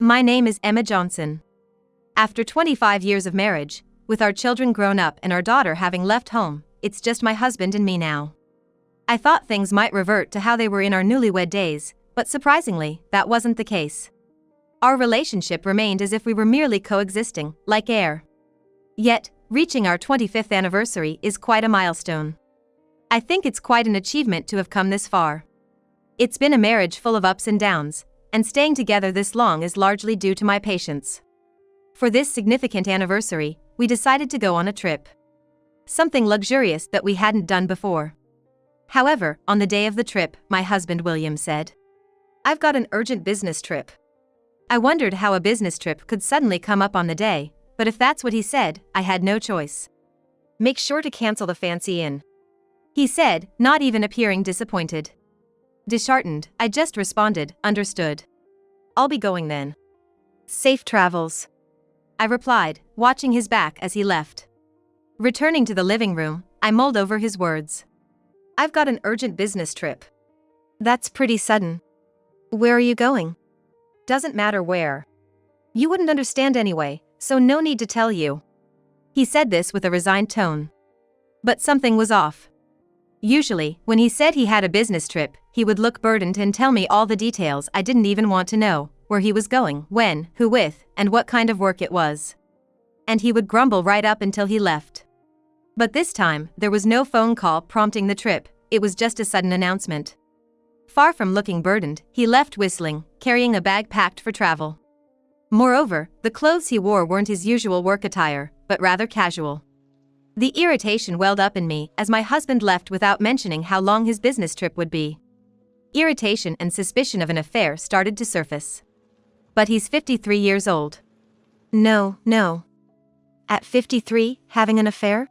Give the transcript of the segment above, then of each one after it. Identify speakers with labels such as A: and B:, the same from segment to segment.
A: My name is Emma Johnson. After 25 years of marriage, with our children grown up and our daughter having left home, it's just my husband and me now. I thought things might revert to how they were in our newlywed days, but surprisingly, that wasn't the case. Our relationship remained as if we were merely coexisting, like air. Yet, reaching our 25th anniversary is quite a milestone. I think it's quite an achievement to have come this far. It's been a marriage full of ups and downs, and staying together this long is largely due to my patience. For this significant anniversary, we decided to go on a trip. Something luxurious that we hadn't done before. However, on the day of the trip, my husband William said, "I've got an urgent business trip." I wondered how a business trip could suddenly come up on the day, but if that's what he said, I had no choice. "Make sure to cancel the fancy inn," he said, not even appearing disappointed. Disheartened, I just responded, "Understood. I'll be going then. Safe travels," I replied, watching his back as he left. Returning to the living room, I mulled over his words. "I've got an urgent business trip. That's pretty sudden. Where are you going?" "Doesn't matter where. You wouldn't understand anyway, so no need to tell you." He said this with a resigned tone. But something was off. Usually, when he said he had a business trip, he would look burdened and tell me all the details I didn't even want to know, where he was going, when, who with, and what kind of work it was. And he would grumble right up until he left. But this time, there was no phone call prompting the trip, it was just a sudden announcement. Far from looking burdened, he left whistling, carrying a bag packed for travel. Moreover, the clothes he wore weren't his usual work attire, but rather casual. The irritation welled up in me as my husband left without mentioning how long his business trip would be. Irritation and suspicion of an affair started to surface. But he's 53 years old. No. At 53, having an affair?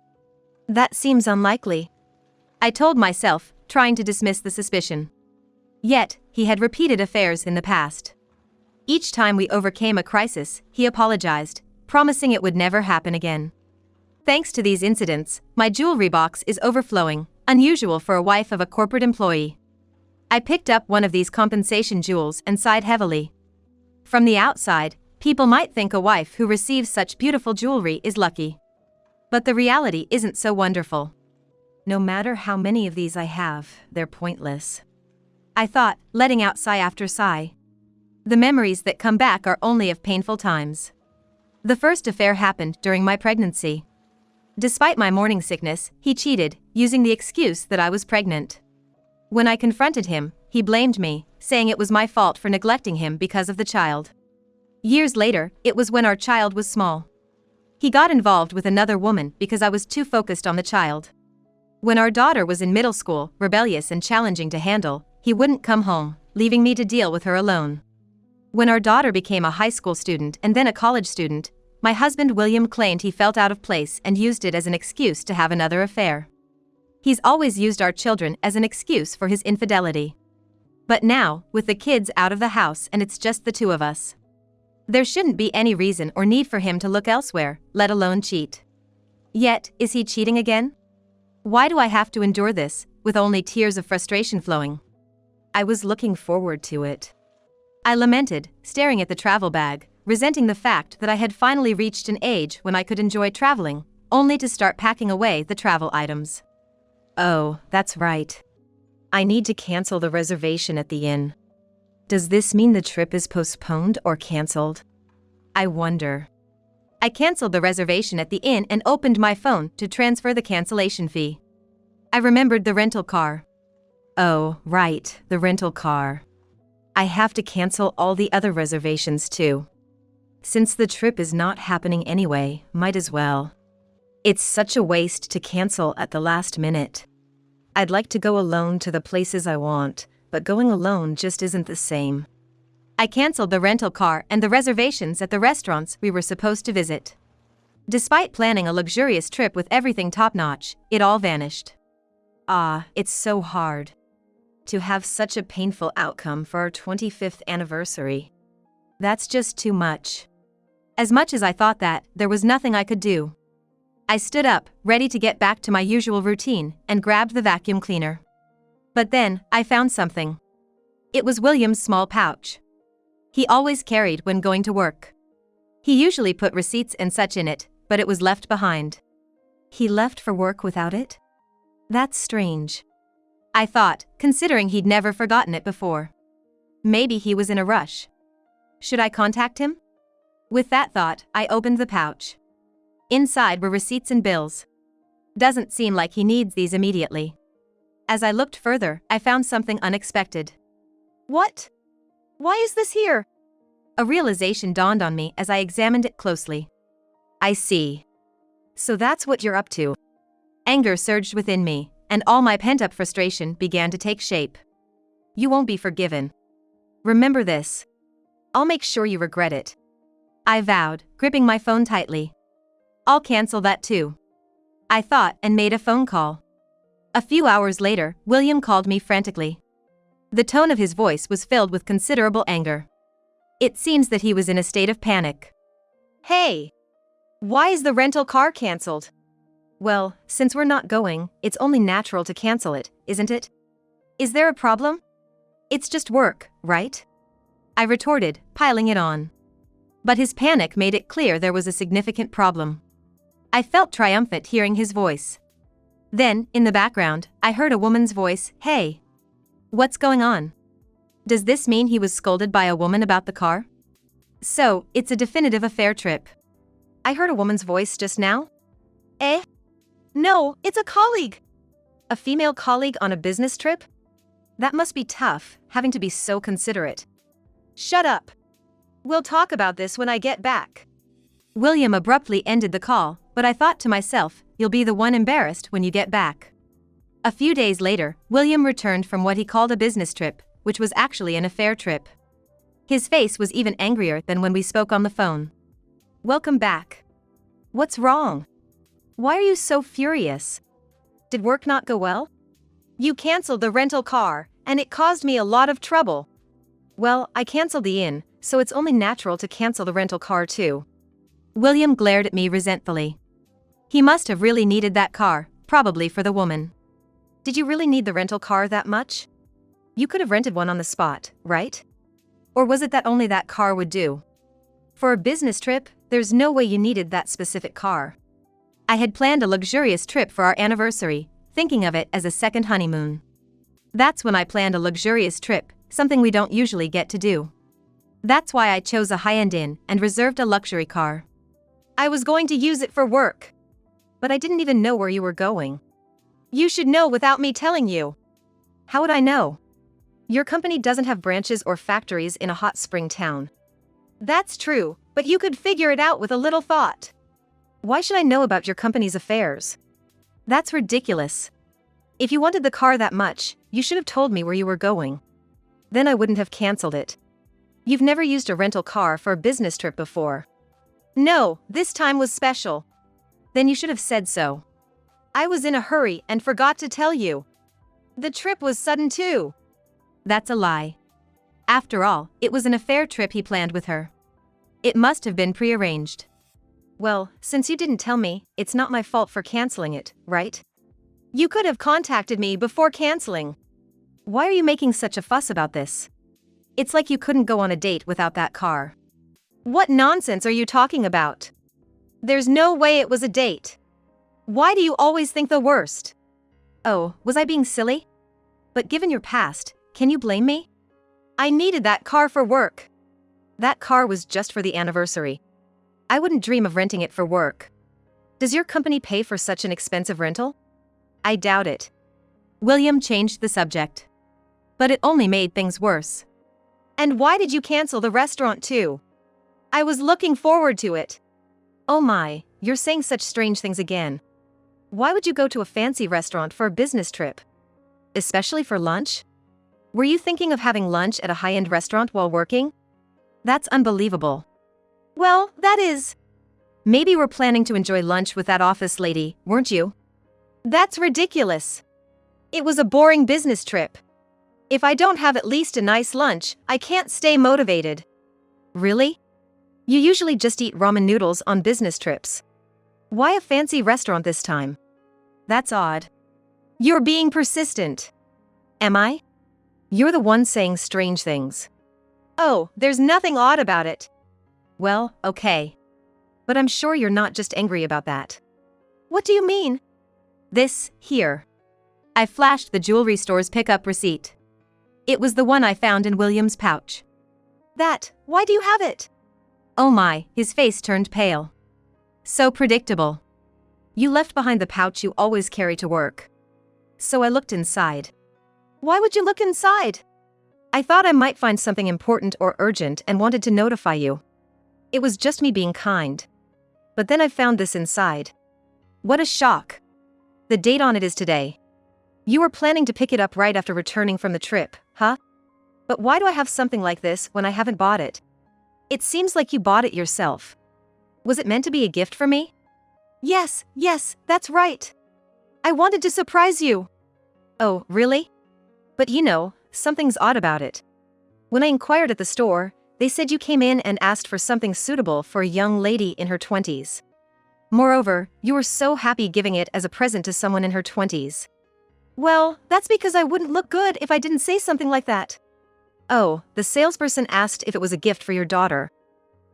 A: That seems unlikely, I told myself, trying to dismiss the suspicion. Yet, he had repeated affairs in the past. Each time we overcame a crisis, he apologized, promising it would never happen again. Thanks to these incidents, my jewelry box is overflowing, unusual for a wife of a corporate employee. I picked up one of these compensation jewels and sighed heavily. From the outside, people might think a wife who receives such beautiful jewelry is lucky. But the reality isn't so wonderful. No matter how many of these I have, they're pointless, I thought, letting out sigh after sigh. The memories that come back are only of painful times. The first affair happened during my pregnancy. Despite my morning sickness, he cheated, using the excuse that I was pregnant. When I confronted him, he blamed me, saying it was my fault for neglecting him because of the child. Years later, it was when our child was small. He got involved with another woman because I was too focused on the child. When our daughter was in middle school, rebellious and challenging to handle, he wouldn't come home, leaving me to deal with her alone. When our daughter became a high school student and then a college student, my husband William claimed he felt out of place and used it as an excuse to have another affair. He's always used our children as an excuse for his infidelity. But now, with the kids out of the house and it's just the two of us, there shouldn't be any reason or need for him to look elsewhere, let alone cheat. Yet, is he cheating again? Why do I have to endure this, with only tears of frustration flowing? I was looking forward to it, I lamented, staring at the travel bag, resenting the fact that I had finally reached an age when I could enjoy traveling, only to start packing away the travel items. Oh, that's right. I need to cancel the reservation at the inn. Does this mean the trip is postponed or canceled? I wonder. I canceled the reservation at the inn and opened my phone to transfer the cancellation fee. I remembered the rental car. Oh, right, the rental car. I have to cancel all the other reservations too. Since the trip is not happening anyway, might as well. It's such a waste to cancel at the last minute. I'd like to go alone to the places I want, but going alone just isn't the same. I canceled the rental car and the reservations at the restaurants we were supposed to visit. Despite planning a luxurious trip with everything top-notch, it all vanished. It's so hard to have such a painful outcome for our 25th anniversary. That's just too much. As much as I thought that, there was nothing I could do. I stood up, ready to get back to my usual routine, and grabbed the vacuum cleaner. But then, I found something. It was William's small pouch. he always carried when going to work. He usually put receipts and such in it, but it was left behind. He left for work without it? That's strange, I thought, considering he'd never forgotten it before. Maybe he was in a rush. Should I contact him? With that thought, I opened the pouch. Inside were receipts and bills. Doesn't seem like he needs these immediately. As I looked further, I found something unexpected. What? Why is this here? A realization dawned on me as I examined it closely. I see. So that's what you're up to. Anger surged within me, and all my pent-up frustration began to take shape. You won't be forgiven. Remember this. I'll make sure you regret it, I vowed, gripping my phone tightly. I'll cancel that too, I thought, and made a phone call. A few hours later, William called me frantically. The tone of his voice was filled with considerable anger. It seems that he was in a state of panic. Hey! Why is the rental car cancelled? Well, since we're not going, it's only natural to cancel it, isn't it? Is there a problem? It's just work, right? I retorted, piling it on. But his panic made it clear there was a significant problem. I felt triumphant hearing his voice. Then, in the background, I heard a woman's voice, "Hey! What's going on?" Does this mean he was scolded by a woman about the car? So, it's a definitive affair trip. I heard a woman's voice just now? Eh? No, it's a colleague. A female colleague on a business trip? That must be tough, having to be so considerate. Shut up. We'll talk about this when I get back. William abruptly ended the call, but I thought to myself, you'll be the one embarrassed when you get back. A few days later, William returned from what he called a business trip, which was actually an affair trip. His face was even angrier than when we spoke on the phone. Welcome back. What's wrong? Why are you so furious? Did work not go well? You canceled the rental car, and it caused me a lot of trouble. Well, I canceled the inn, so it's only natural to cancel the rental car too. William glared at me resentfully. He must have really needed that car, probably for the woman. Did you really need the rental car that much? You could have rented one on the spot, right? Or was it that only that car would do? For a business trip, there's no way you needed that specific car. I had planned a luxurious trip for our anniversary, thinking of it as a second honeymoon. That's when I planned a luxurious trip, something we don't usually get to do. That's why I chose a high-end inn and reserved a luxury car. I was going to use it for work. But I didn't even know where you were going. You should know without me telling you. How would I know? Your company doesn't have branches or factories in a hot spring town. That's true, but you could figure it out with a little thought. Why should I know about your company's affairs? That's ridiculous. If you wanted the car that much, you should have told me where you were going. Then I wouldn't have canceled it. You've never used a rental car for a business trip before. No, this time was special. Then you should have said so. I was in a hurry and forgot to tell you. The trip was sudden too. That's a lie. After all, it was an affair trip he planned with her. It must have been prearranged. Well, since you didn't tell me, it's not my fault for canceling it, right? You could have contacted me before canceling. Why are you making such a fuss about this? It's like you couldn't go on a date without that car. What nonsense are you talking about? There's no way it was a date. Why do you always think the worst? Oh, was I being silly? But given your past, can you blame me? I needed that car for work. That car was just for the anniversary. I wouldn't dream of renting it for work. Does your company pay for such an expensive rental? I doubt it. William changed the subject. But it only made things worse. And why did you cancel the restaurant too? I was looking forward to it. Oh my, you're saying such strange things again. Why would you go to a fancy restaurant for a business trip? Especially for lunch? Were you thinking of having lunch at a high-end restaurant while working? That's unbelievable. Well, that is. Maybe we're planning to enjoy lunch with that office lady, weren't you? That's ridiculous. It was a boring business trip. If I don't have at least a nice lunch, I can't stay motivated. Really? You usually just eat ramen noodles on business trips. Why a fancy restaurant this time? That's odd. You're being persistent. Am I? You're the one saying strange things. Oh, there's nothing odd about it. Well, okay. But I'm sure you're not just angry about that. What do you mean? This, here. I flashed the jewelry store's pickup receipt. It was the one I found in William's pouch. Why do you have it? Oh my, his face turned pale. So predictable. You left behind the pouch you always carry to work. So I looked inside. Why would you look inside? I thought I might find something important or urgent and wanted to notify you. It was just me being kind. But then I found this inside. What a shock. The date on it is today. You were planning to pick it up right after returning from the trip, huh? But why do I have something like this when I haven't bought it? It seems like you bought it yourself. Was it meant to be a gift for me? Yes, that's right. I wanted to surprise you. Oh, really? But you know, something's odd about it. When I inquired at the store, they said you came in and asked for something suitable for a young lady in her 20s. Moreover, you were so happy giving it as a present to someone in her 20s. Well, that's because I wouldn't look good if I didn't say something like that. Oh, the salesperson asked if it was a gift for your daughter.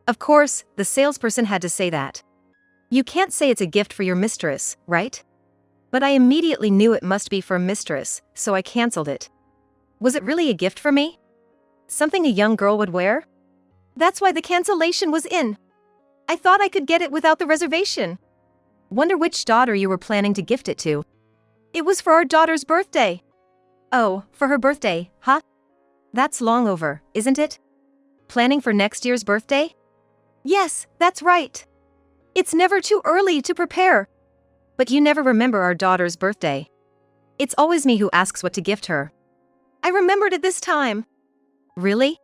A: Of course, the salesperson had to say that. You can't say it's a gift for your mistress, right? But I immediately knew it must be for a mistress, so I canceled it. Was it really a gift for me? Something a young girl would wear? That's why the cancellation was in. I thought I could get it without the reservation. Wonder which daughter you were planning to gift it to. It was for our daughter's birthday. Oh, for her birthday, huh? That's long over, isn't it? Planning for next year's birthday? Yes, that's right. It's never too early to prepare. But you never remember our daughter's birthday. It's always me who asks what to gift her. I remembered it this time. Really?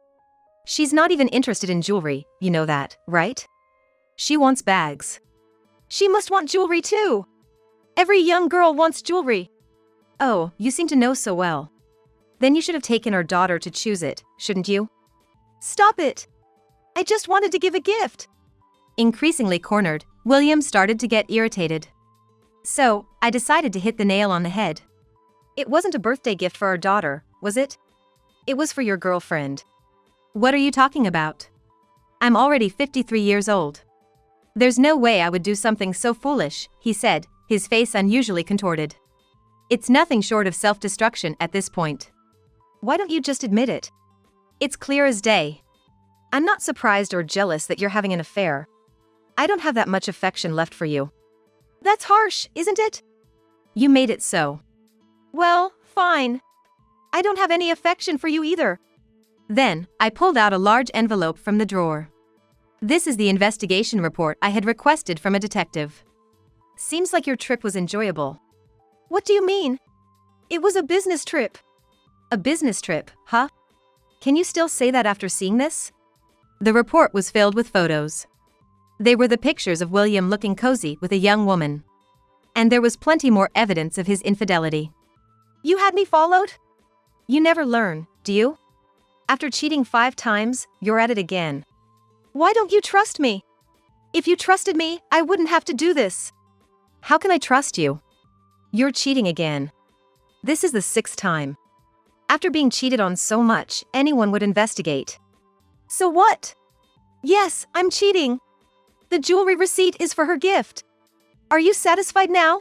A: She's not even interested in jewelry, you know that, right? She wants bags. She must want jewelry too. Every young girl wants jewelry. Oh, you seem to know so well. Then you should have taken our daughter to choose it, shouldn't you? Stop it. I just wanted to give a gift. Increasingly cornered, William started to get irritated. So, I decided to hit the nail on the head. It wasn't a birthday gift for our daughter, was it? It was for your girlfriend. What are you talking about? I'm already 53 years old. There's no way I would do something so foolish, he said, his face unusually contorted. It's nothing short of self-destruction at this point. Why don't you just admit it? It's clear as day. I'm not surprised or jealous that you're having an affair. I don't have that much affection left for you. That's harsh, isn't it? You made it so. Well, fine. I don't have any affection for you either. Then, I pulled out a large envelope from the drawer. This is the investigation report I had requested from a detective. Seems like your trip was enjoyable. What do you mean? It was a business trip. A business trip, huh? Can you still say that after seeing this? The report was filled with photos. They were the pictures of William looking cozy with a young woman. And there was plenty more evidence of his infidelity. You had me followed? You never learn, do you? After cheating 5 times, you're at it again. Why don't you trust me? If you trusted me, I wouldn't have to do this. How can I trust you? You're cheating again. This is the 6th time. After being cheated on so much, anyone would investigate. So what? Yes, I'm cheating. The jewelry receipt is for her gift. Are you satisfied now?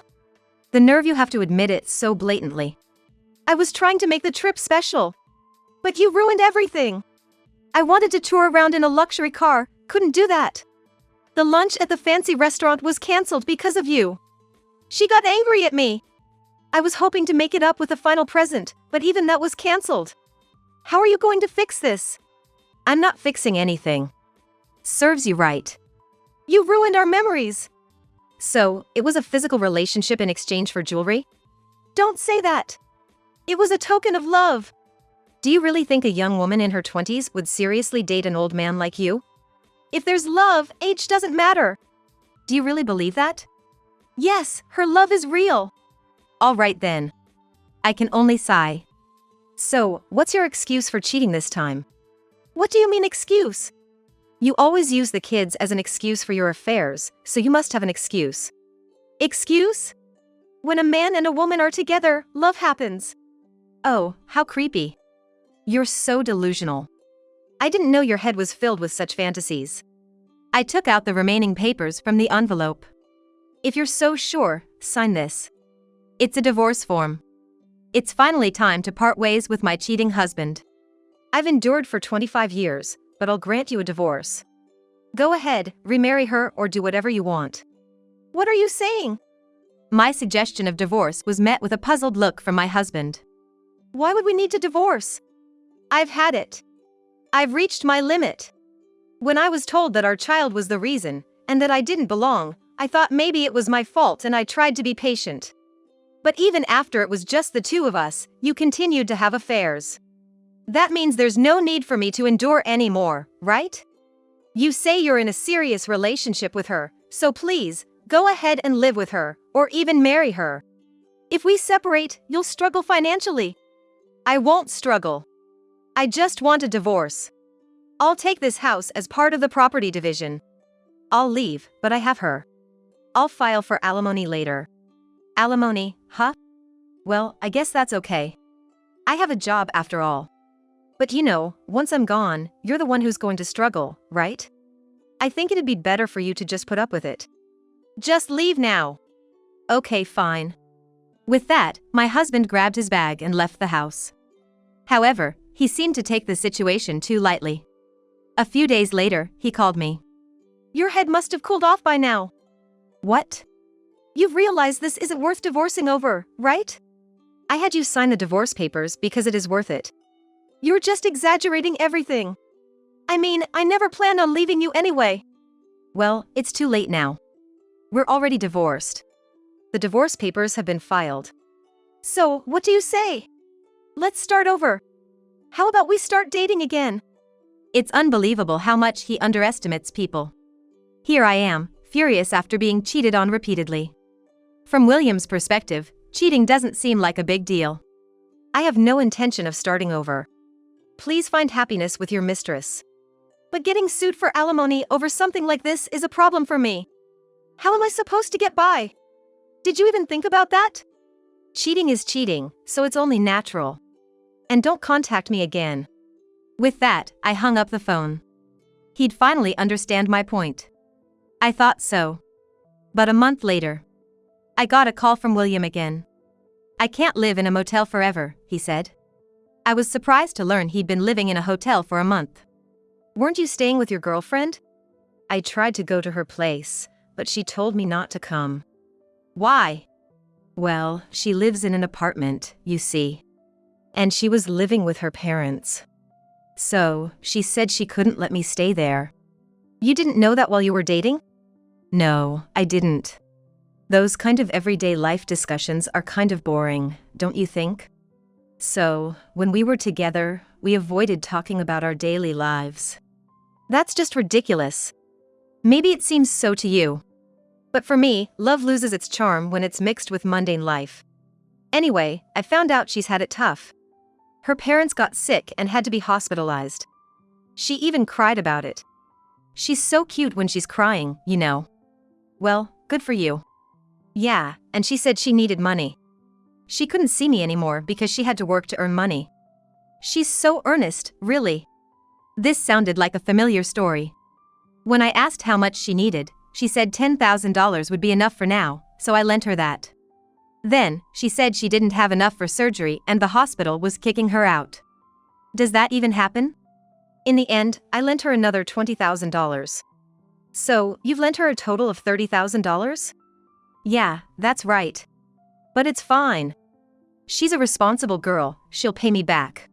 A: The nerve you have to admit it so blatantly. I was trying to make the trip special. But you ruined everything. I wanted to tour around in a luxury car, couldn't do that. The lunch at the fancy restaurant was cancelled because of you. She got angry at me. I was hoping to make it up with a final present, but even that was cancelled. How are you going to fix this? I'm not fixing anything. Serves you right. You ruined our memories. So, it was a physical relationship in exchange for jewelry? Don't say that. It was a token of love. Do you really think a young woman in her 20s would seriously date an old man like you? If there's love, age doesn't matter. Do you really believe that? Yes, her love is real. All right then. I can only sigh. So, what's your excuse for cheating this time? What do you mean excuse? You always use the kids as an excuse for your affairs, so you must have an excuse. Excuse? When a man and a woman are together, love happens. Oh, how creepy. You're so delusional. I didn't know your head was filled with such fantasies. I took out the remaining papers from the envelope. If you're so sure, sign this. It's a divorce form. It's finally time to part ways with my cheating husband. I've endured for 25 years, but I'll grant you a divorce. Go ahead, remarry her or do whatever you want. What are you saying? My suggestion of divorce was met with a puzzled look from my husband. Why would we need to divorce? I've had it. I've reached my limit. When I was told that our child was the reason, and that I didn't belong, I thought maybe it was my fault and I tried to be patient. But even after it was just the two of us, you continued to have affairs. That means there's no need for me to endure anymore, right? You say you're in a serious relationship with her, so please, go ahead and live with her, or even marry her. If we separate, you'll struggle financially. I won't struggle. I just want a divorce. I'll take this house as part of the property division. I'll leave, but I have her. I'll file for alimony later. Alimony, huh? Well, I guess that's okay. I have a job after all. But you know, once I'm gone, you're the one who's going to struggle, right? I think it'd be better for you to just put up with it. Just leave now. Okay, fine. With that, my husband grabbed his bag and left the house. However, he seemed to take the situation too lightly. A few days later, he called me. Your head must have cooled off by now. What? You've realized this isn't worth divorcing over, right? I had you sign the divorce papers because it is worth it. You're just exaggerating everything. I mean, I never planned on leaving you anyway. Well, it's too late now. We're already divorced. The divorce papers have been filed. So, what do you say? Let's start over. How about we start dating again? It's unbelievable how much he underestimates people. Here I am, furious after being cheated on repeatedly. From William's perspective, cheating doesn't seem like a big deal. I have no intention of starting over. Please find happiness with your mistress. But getting sued for alimony over something like this is a problem for me. How am I supposed to get by? Did you even think about that? Cheating is cheating, so it's only natural. And don't contact me again. With that, I hung up the phone. He'd finally understand my point. I thought so. But a month later, I got a call from William again. I can't live in a motel forever, he said. I was surprised to learn he'd been living in a hotel for a month. Weren't you staying with your girlfriend? I tried to go to her place, but she told me not to come. Why? Well, she lives in an apartment, you see. And she was living with her parents. So, she said she couldn't let me stay there. You didn't know that while you were dating? No, I didn't. Those kind of everyday life discussions are kind of boring, don't you think? So, when we were together, we avoided talking about our daily lives. That's just ridiculous. Maybe it seems so to you. But for me, love loses its charm when it's mixed with mundane life. Anyway, I found out she's had it tough. Her parents got sick and had to be hospitalized. She even cried about it. She's so cute when she's crying, you know. Well, good for you. Yeah, and she said she needed money. She couldn't see me anymore because she had to work to earn money. She's so earnest, really. This sounded like a familiar story. When I asked how much she needed, she said $10,000 would be enough for now, so I lent her that. Then, she said she didn't have enough for surgery and the hospital was kicking her out. Does that even happen? In the end, I lent her another $20,000. So, you've lent her a total of $30,000? Yeah, that's right. But it's fine. She's a responsible girl, she'll pay me back.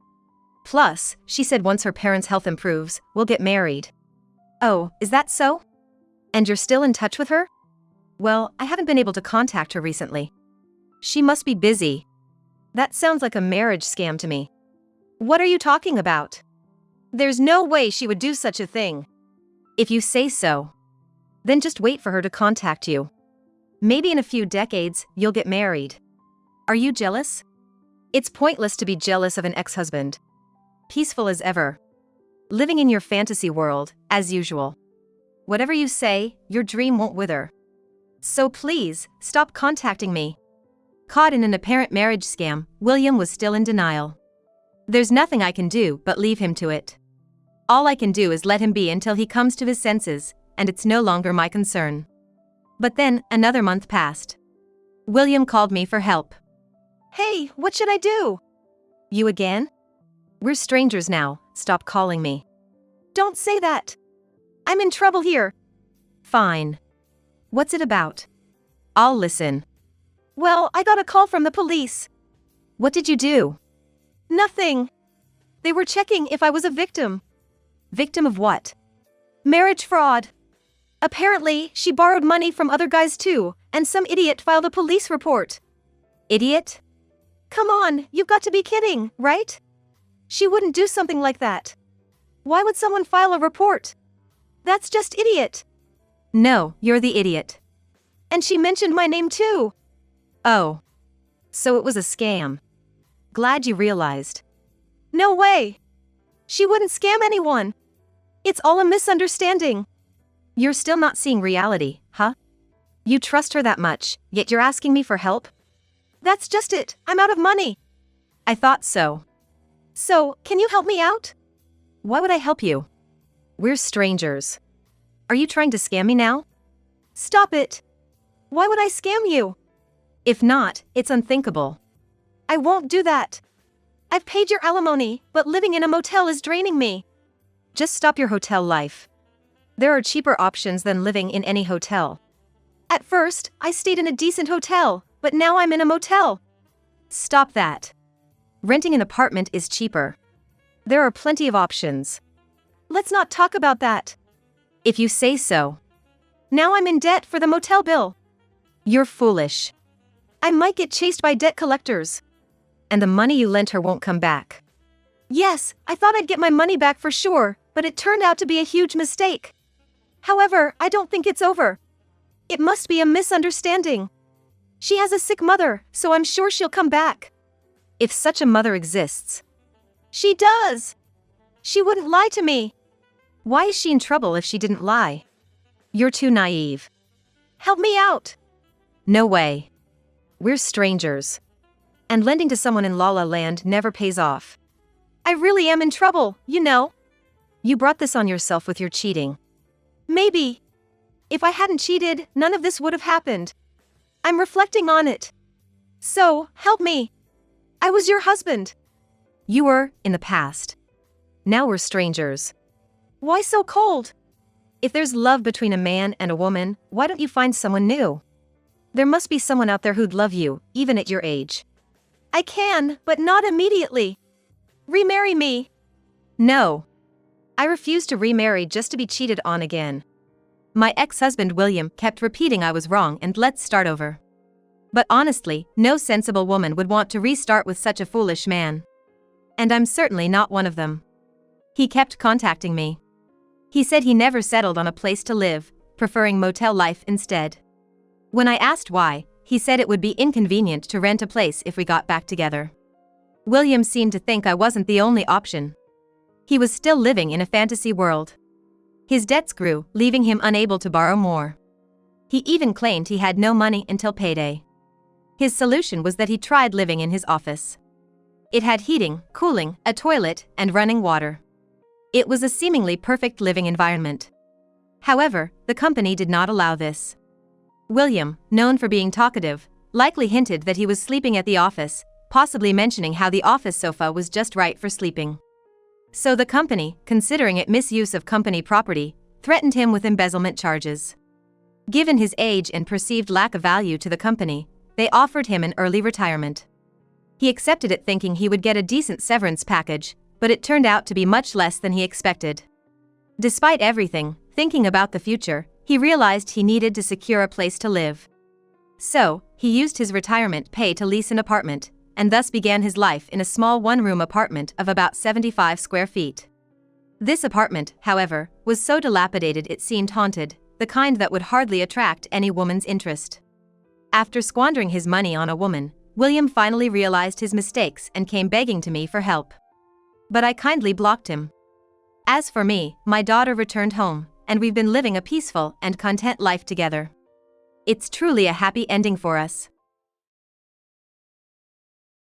A: Plus, she said once her parents' health improves, we'll get married. Oh, is that so? And you're still in touch with her? Well, I haven't been able to contact her recently. She must be busy. That sounds like a marriage scam to me. What are you talking about? There's no way she would do such a thing. If you say so. Then just wait for her to contact you. Maybe in a few decades, you'll get married. Are you jealous? It's pointless to be jealous of an ex-husband. Peaceful as ever. Living in your fantasy world, as usual. Whatever you say, your dream won't wither. So please, stop contacting me. Caught in an apparent marriage scam, William was still in denial. There's nothing I can do but leave him to it. All I can do is let him be until he comes to his senses, and it's no longer my concern. But then, another month passed. William called me for help.
B: Hey, what should I do?
A: You again? We're strangers now, stop calling me.
B: Don't say that. I'm in trouble here.
A: Fine. What's it about? I'll listen.
B: Well, I got a call from the police.
A: What did you do?
B: Nothing. They were checking if I was a victim.
A: Victim of what?
B: Marriage fraud. Apparently, she borrowed money from other guys too, and some idiot filed a police report.
A: Idiot?
B: Come on, you've got to be kidding, right? She wouldn't do something like that. Why would someone file a report? That's just idiot.
A: No, you're the idiot.
B: And she mentioned my name too.
A: Oh. So it was a scam. Glad you realized.
B: No way. She wouldn't scam anyone. It's all a misunderstanding.
A: You're still not seeing reality, huh? You trust her that much, yet you're asking me for help?
B: That's just it, I'm out of money.
A: I thought so.
B: So, can you help me out?
A: Why would I help you? We're strangers. Are you trying to scam me now?
B: Stop it. Why would I scam you?
A: If not, it's unthinkable.
B: I won't do that. I've paid your alimony, but living in a motel is draining me.
A: Just stop your hotel life. There are cheaper options than living in any hotel.
B: At first, I stayed in a decent hotel, but now I'm in a motel.
A: Stop that. Renting an apartment is cheaper. There are plenty of options.
B: Let's not talk about that.
A: If you say so.
B: Now I'm in debt for the motel bill.
A: You're foolish.
B: I might get chased by debt collectors.
A: And the money you lent her won't come back.
B: Yes, I thought I'd get my money back for sure, but it turned out to be a huge mistake. However, I don't think it's over. It must be a misunderstanding. She has a sick mother, so I'm sure she'll come back.
A: If such a mother exists.
B: She does. She wouldn't lie to me.
A: Why is she in trouble if she didn't lie? You're too naive.
B: Help me out.
A: No way. We're strangers. And lending to someone in La La Land never pays off.
B: I really am in trouble, you know.
A: You brought this on yourself with your cheating.
B: Maybe. If I hadn't cheated, none of this would have happened. I'm reflecting on it. So, help me. I was your husband.
A: You were, in the past. Now we're strangers.
B: Why so cold?
A: If there's love between a man and a woman, why don't you find someone new? There must be someone out there who'd love you, even at your age.
B: I can, but not immediately. Remarry me.
A: No. I refuse to remarry just to be cheated on again. My ex-husband William kept repeating I was wrong and let's start over. But honestly, no sensible woman would want to restart with such a foolish man. And I'm certainly not one of them. He kept contacting me. He said he never settled on a place to live, preferring motel life instead. When I asked why, he said it would be inconvenient to rent a place if we got back together. William seemed to think I wasn't the only option. He was still living in a fantasy world. His debts grew, leaving him unable to borrow more. He even claimed he had no money until payday. His solution was that he tried living in his office. It had heating, cooling, a toilet, and running water. It was a seemingly perfect living environment. However, the company did not allow this. William, known for being talkative, likely hinted that he was sleeping at the office, possibly mentioning how the office sofa was just right for sleeping. So the company, considering it misuse of company property, threatened him with embezzlement charges. Given his age and perceived lack of value to the company, they offered him an early retirement. He accepted it thinking he would get a decent severance package, but it turned out to be much less than he expected. Despite everything, thinking about the future, he realized he needed to secure a place to live. So, he used his retirement pay to lease an apartment, and thus began his life in a small one-room apartment of about 75 square feet. This apartment, however, was so dilapidated it seemed haunted, the kind that would hardly attract any woman's interest. After squandering his money on a woman, William finally realized his mistakes and came begging to me for help. But I kindly blocked him. As for me, my daughter returned home, and we've been living a peaceful and content life together. It's truly a happy ending for us.